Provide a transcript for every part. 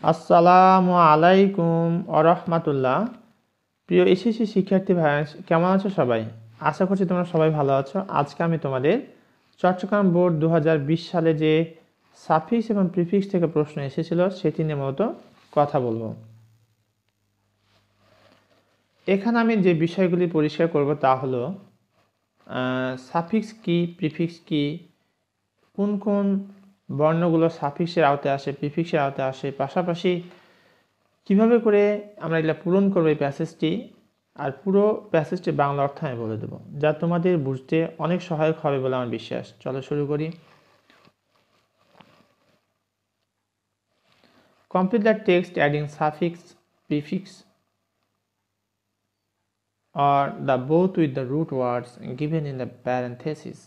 আসসালামু আলাইকুম ওরহমাতুল্লাহ। প্রিয় এসএসসি শিক্ষার্থী ভাই, কেমন আছো সবাই? আশা করছি তোমরা সবাই ভালো আছো। আজকে আমি তোমাদের চট্টগ্রাম বোর্ড 2020 সালে যে সাফিক্স এবং প্রিফিক্স থেকে প্রশ্ন এসেছিল সেটি নিয়ে মূলত কথা বলবো। এখানে আমি যে বিষয়গুলি পরিষ্কার করব তা হলো সাফিক্স কি, প্রিফিক্স কি, কোন কোন বর্ণগুলো সাফিক্সের আওতায় আসে, প্রিফিক্সের আওতায় আসে, পাশাপাশি কিভাবে করে আমরা এগুলো পূরণ করবো এই প্যাসেজটি, আর পুরো প্যাসেজটি বাংলা অর্থ আমি বলে দেবো, যা তোমাদের বুঝতে অনেক সহায়ক হবে বলে আমার বিশ্বাস। চলো শুরু করি। Complete the text adding suffix, prefix or the both with the root words given in the parenthesis.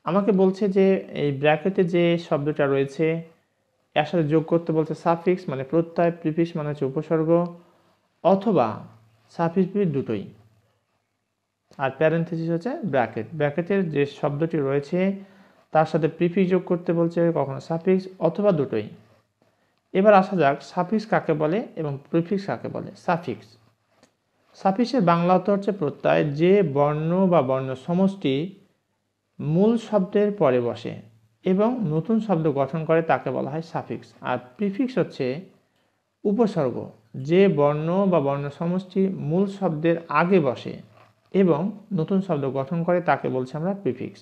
আমাকে বলছে যে এই ব্র্যাকেটে যে শব্দটা রয়েছে এর সাথে যোগ করতে বলছে সাফিক্স মানে প্রত্যয়, প্রিফিক্স মানে হচ্ছে উপসর্গ, অথবা সাফিক্স প্রিফিক্স দুটোই, আর প্যারেন্থেসিস হচ্ছে ব্র্যাকেট। ব্র্যাকেটের যে শব্দটি রয়েছে তার সাথে প্রিফিক্স যোগ করতে বলছে, কখনো সাফিক্স অথবা দুটোই। এবার আসা যাক সাফিক্স কাকে বলে এবং প্রিফিক্স কাকে বলে। সাফিক্সের বাংলা অর্থ হচ্ছে প্রত্যয়, যে বর্ণ বা বর্ণ সমষ্টি মূল শব্দের পরে বসে এবং নতুন শব্দ গঠন করে তাকে বলা হয় সাফিক্স। আর প্রিফিক্স হচ্ছে উপসর্গ, যে বর্ণ বা বর্ণ সমষ্টি মূল শব্দের আগে বসে এবং নতুন শব্দ গঠন করে তাকে বলছি আমরা প্রিফিক্স।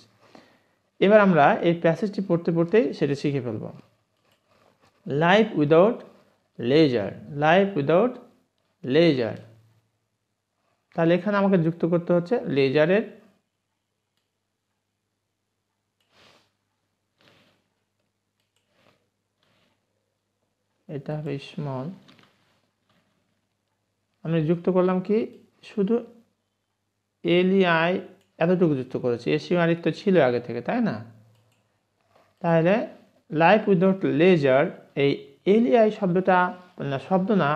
এবার আমরা এই প্যাসেজটি পড়তে পড়তেই সেটা শিখে ফেলব। Life without leisure, life without leisure, তাহলে এখানে আমাকে যুক্ত করতে হচ্ছে লেজারের এটা হবে স্মল, আমি যুক্ত করলাম কি শুধু এলইআই এতটুকু যুক্ত করেছি, এসইআর তো ছিল আগে থেকে, তাই না? তাহলে লাইফ উইদাউট লেজার, এই এলইআই শব্দটা শব্দ না,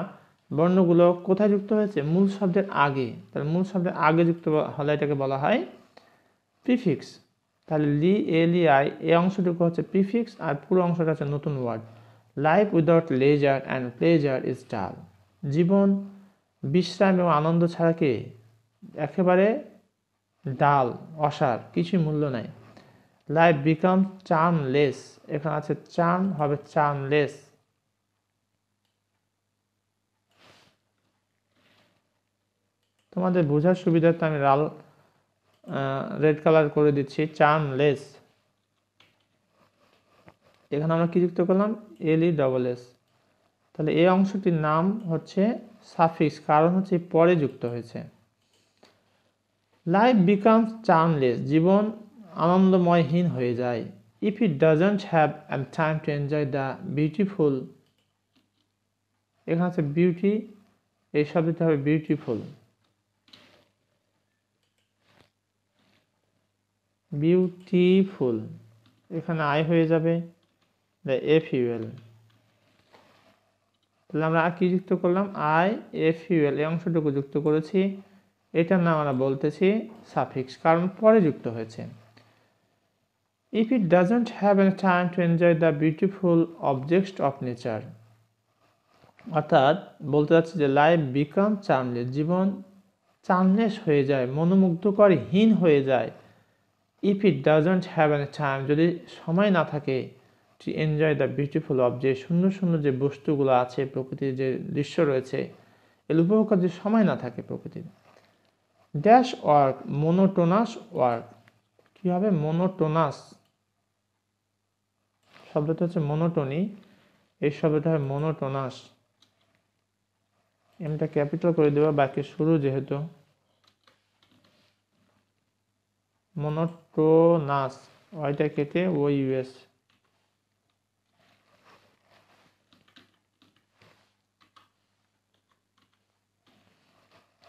বর্ণগুলো কোথায় যুক্ত হয়েছে? মূল শব্দের আগে। তাহলে মূল শব্দের আগে যুক্ত হলে এটাকে বলা হয় প্রিফিক্স। তাহলে এলইআই এই অংশটুকু হচ্ছে প্রিফিক্স, আর পুরো অংশটা হচ্ছে নতুন word. Life without leisure and pleasure is dull, জীবন বিশ্রাম এবং আনন্দ ছাড়া কি একেবারে ডাল, অসার, কিছুই মূল্য নাই। লাইফ বিকাম চার্মলেস, এখানে আছে চার্ম, হবে চার্মলেস। তোমাদের বোঝার সুবিধার্থে আমি রেড কালার করে দিচ্ছি, চার্মলেস। এখানে আমরা কি যুক্ত করলাম? LESS। তাহলে এই অংশটির নাম হচ্ছে সাফিক্স, কারণ হচ্ছে পরে যুক্ত হয়েছে। লাইফ বিকামস চার্মলেস, জীবন আনন্দময়হীন হয়ে যায়। If it doesn't have an time to enjoy the beautiful, এখানে আছে বিউটি, এই শব্দটি হবে বিউটিফুল, বিউটিফুল, এখানে আই হয়ে যাবে দ্য এফইউএল। তাহলে আমরা কি যুক্ত করলাম? আই এফইউএল, এই অংশটুকু যুক্ত করেছি, এটার নাম আমরা বলতেছি সাফিক্স, কারণ পরে যুক্ত হয়েছে। If it doesn't have an time to enjoy the beautiful objects of nature, অর্থাৎ বলতে চাচ্ছি যে লাইফ বিকাম চার্মলেস, জীবন চার্মলেস হয়ে যায়, মনোমুগ্ধকর হীন হয়ে যায়। If it doesn't have an time, যদি সময় না থাকে, to enjoy the beautiful object, সুন্দর সুন্দর যে বস্তুগুলো আছে, প্রকৃতির যে দৃশ্য রয়েছে এর উপভোগ করার যে সময় না থাকে প্রকৃতির। ড্যাশ ওয়ার্ক, মোনোটোনাস ওয়ার্ক, কি হবে? মোনোটোনাস, শব্দটা হচ্ছে মোনোটোনি, এই শব্দটা হয় মোনোটোনাস। এমটা ক্যাপিটাল করে দেবো, বাকি শুরু যেহেতু মোনোটোনাস, ওইটা কেটে OUS।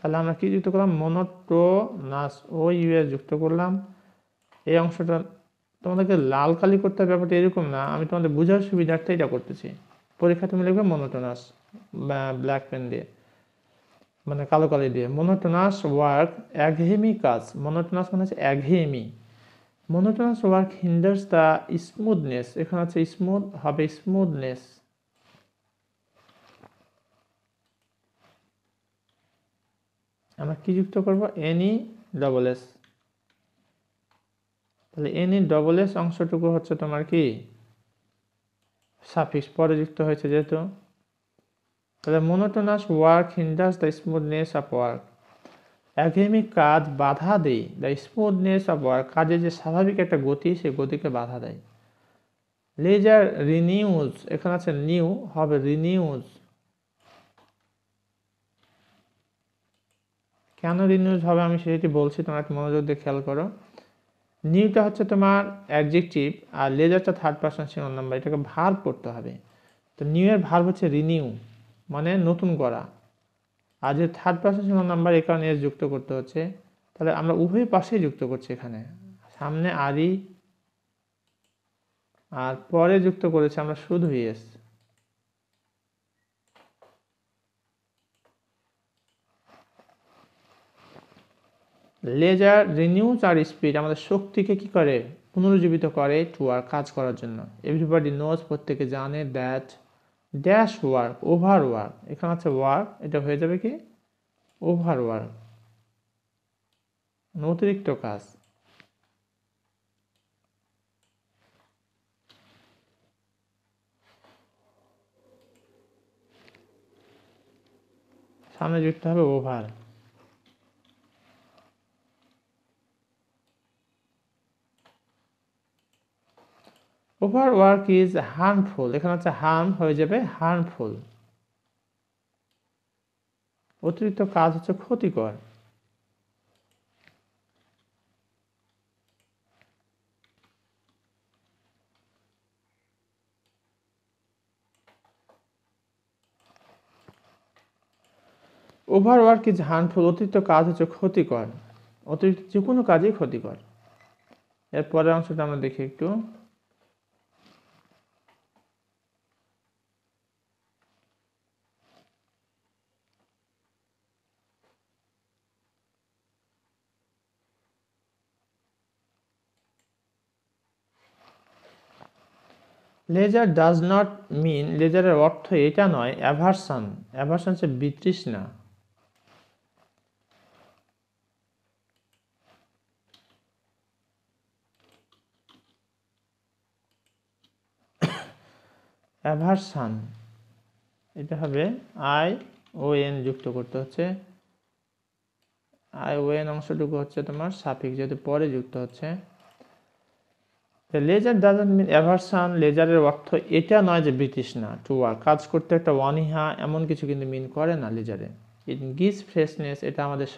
তাহলে আমরা কি যুক্ত করলাম? মোনোটোনাস, OUS যুক্ত করলাম। এই অংশটা তোমাদেরকে লাল কালি করতে হবে ব্যাপারটা এরকম না, আমি তোমাদের বোঝার সুবিধার্থে এটা করতেছি। পরীক্ষা তুমি লিখবে মোনোটোনাস ব্ল্যাক পেন দিয়ে, মানে কালো কালি দিয়ে। মোনোটোনাস ওয়ার্ক, একঘেয়েমি কাজ, মোনোটোনাস মানে হচ্ছে একঘেয়েমি। Monotonous work hinders the smoothness, এখানে আছে স্মুথ, হবে স্মুথনেস। আমরা কি যুক্ত করব এনি ডবল এস। তাহলে এনি ডবল এস অংশটুকু হচ্ছে তোমার কি সাফিক্স পরে যুক্ত হয়েছে যেহেতু। তাহলে monotonous work hinders the smoothness of work, একঘেয়েমি কাজ বাধা দেয় দ্য স্মুথনেস অফ ওয়ার্ক, কাজের যে স্বাভাবিক একটা গতি সেই গতিকে বাধা দেয়। লেজার রিনিউজ, এখানে আছে নিউ, হবে রিনিউজ। কেন রিনিউজ হবে আমি সেটি বলছি, তোমরা একটু মনোযোগ দিয়ে খেয়াল করো। নিউটা হচ্ছে তোমার অ্যাডজেক্টিভ আর লেজারটা থার্ড পারসন সিঙ্গুলার নাম্বার, এটাকে ভার্ব করতে হবে। তো নিউ এর ভার্ব হচ্ছে রিনিউ, মানে নতুন করা। আর যে থার্ড পারসন সিঙ্গুলার নাম্বার এই কারণে এস যুক্ত করতে হচ্ছে। তাহলে আমরা উভয় পাশেই যুক্ত করছি, এখানে সামনে আরই আর পরে যুক্ত করেছি আমরা শুধু এস। লেজার রিনিউজ আর স্পিড, আমাদের শক্তিকে কি করে পুনরুজ্জীবিত করে টু ওয়ার্ক, কাজ করার জন্য। এভরিবডি নোজ, প্রত্যেকে জানে, that dash work, over work, এখানে আছে ওয়ার্ক, এটা হয়ে যাবে কি ওভার ওয়ার্ক, অতিরিক্ত কাজ। সামনে যুক্ত হবে over. Over work is harmful, এখানে হচ্ছে হার্ম হয়ে যাবে হার্মফুল, অতিরিক্ত কাজ হচ্ছে ক্ষতিকর। ওভার ওয়ার্ক ইজ হার্মফুল, অতিরিক্ত কাজ হচ্ছে ক্ষতিকর, অতিরিক্ত যে কোনো কাজই ক্ষতিকর। এর পরের অংশটা আমরা দেখি একটু। লেজার ডাজ নট মিন, লেজারের অর্থ এটা নয় অ্যাভারশন, অ্যাভারশন হচ্ছে বিতৃষ্ণা। অ্যাভারশন এটা হবে আই ও এন যুক্ত করতে হচ্ছে, আই ও এন অংশটুকু হচ্ছে তোমার সাফিক্স যেহেতু পরে যুক্ত হচ্ছে। লেজার ডাজন্ট মিন অ্যাভারশন, লেজারের অর্থ এটা নয় যে বিতৃষ্ণা, টু ওয়ার্ক, কাজ করতে একটা অনীহা এমন কিছু কিন্তু মিন করে না লেজারে। ইট গিভস ফ্রেশনেস, এটা আমাদের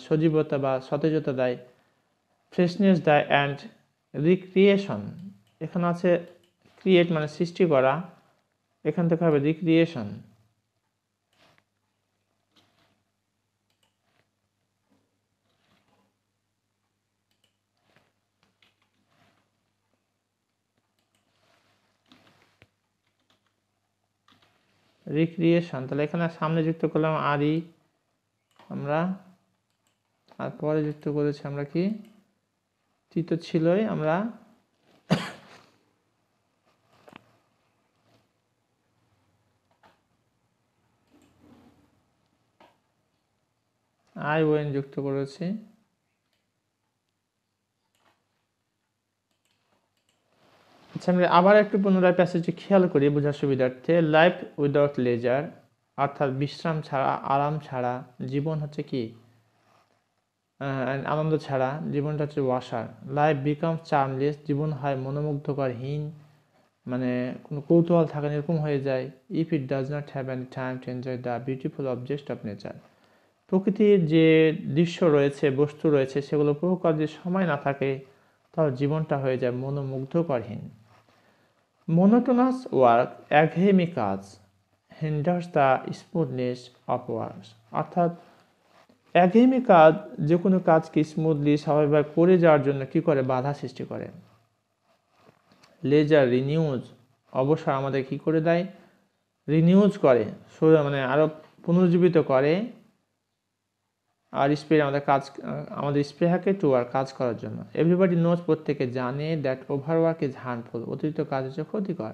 সজীবতা বা সতেজতা দেয়, ফ্রেশনেস দেয়, অ্যান্ড রিক্রিয়েশন, এখানে আছে ক্রিয়েট মানে সৃষ্টি করা, এখান থেকে হবে রিক্রিয়েশন। রিক্রিয়েশন, তাহলে এখানে সামনে যুক্ত করলাম আরই আমরা, আর পরে যুক্ত করেছি আমরা কি তো ছিলই আমরা আই ও এন যুক্ত করেছি। আচ্ছা আমরা আবার একটু পুনরায় প্যাসেজটি খেয়াল করি বোঝার সুবিধার্থে। লাইফ উইদাউট লেজার, অর্থাৎ বিশ্রাম ছাড়া, আরাম ছাড়া জীবন হচ্ছে কি আনন্দ ছাড়া জীবনটা হচ্ছে ওয়াসার। লাইফ বিকাম চার্মলেস, জীবন হয় মনোমুগ্ধকরহীন, মানে কোনো কৌতূহল থাকে এরকম হয়ে যায়। If it does not have any time to enjoy the beautiful object of nature, প্রকৃতির যে দৃশ্য রয়েছে বস্তু রয়েছে সেগুলো উপভোগ করার যে সময় না থাকে তাহলে জীবনটা হয়ে যায় মনোমুগ্ধকরহীন। মোনোটোনাস ওয়ার্ক, একঘেয়েমি কাজ, hinders the smoothness of work, অর্থাৎ একঘেয়েমি কাজ যে কোনো কাজকে স্মুথলি স্বাভাবিকভাবে করে যাওয়ার জন্য কি করে বাধা সৃষ্টি করে। লেজার রিনিউজ, অবসর আমাদের কি করে দেয় রিনিউজ করে, মানে আরো পুনরুজ্জীবিত করে। আর স্প্রে আমাদের কাজ, আমাদের স্প্রেহাকে টু ওয়ার্ক, কাজ করার জন্য। এভরিবডি নোজ, প্রত্যেকে জানে, that over work is harmful, অতিরিক্ত কাজ হচ্ছে ক্ষতিকর।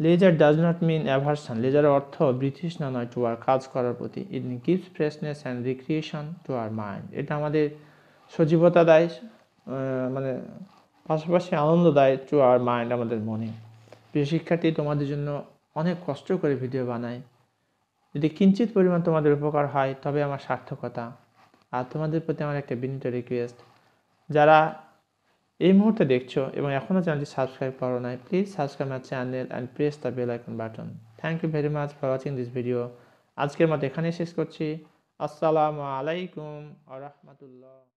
Leisure does not mean aversion, লেজারের অর্থ বিতৃষ্ণা নয় টু আর কাজ করার প্রতি। It gives freshness and recreation to our mind, এটা আমাদের সজীবতা দেয়, মানে পাশাপাশি আনন্দ দেয় টু আর মাইন্ড, আমাদের মনে। প্রিয় শিক্ষার্থী, তোমাদের জন্য অনেক কষ্ট করে ভিডিও বানাই, যদি কিঞ্চিত পরিমাণ তোমাদের উপকার হয় তবে আমার সার্থকতা। আর তোমাদের প্রতি আমার একটা বিনীত রিকোয়েস্ট, যারা এই মুহূর্তে দেখছো এবং এখনও চ্যানেলটি সাবস্ক্রাইব করো নাই, please subscribe my channel and press the bell icon button. Thank you very much for watching this video. আজকের মতো এখানেই শেষ করছি। আসসালামু আলাইকুম ওয়া রাহমাতুল্লাহ।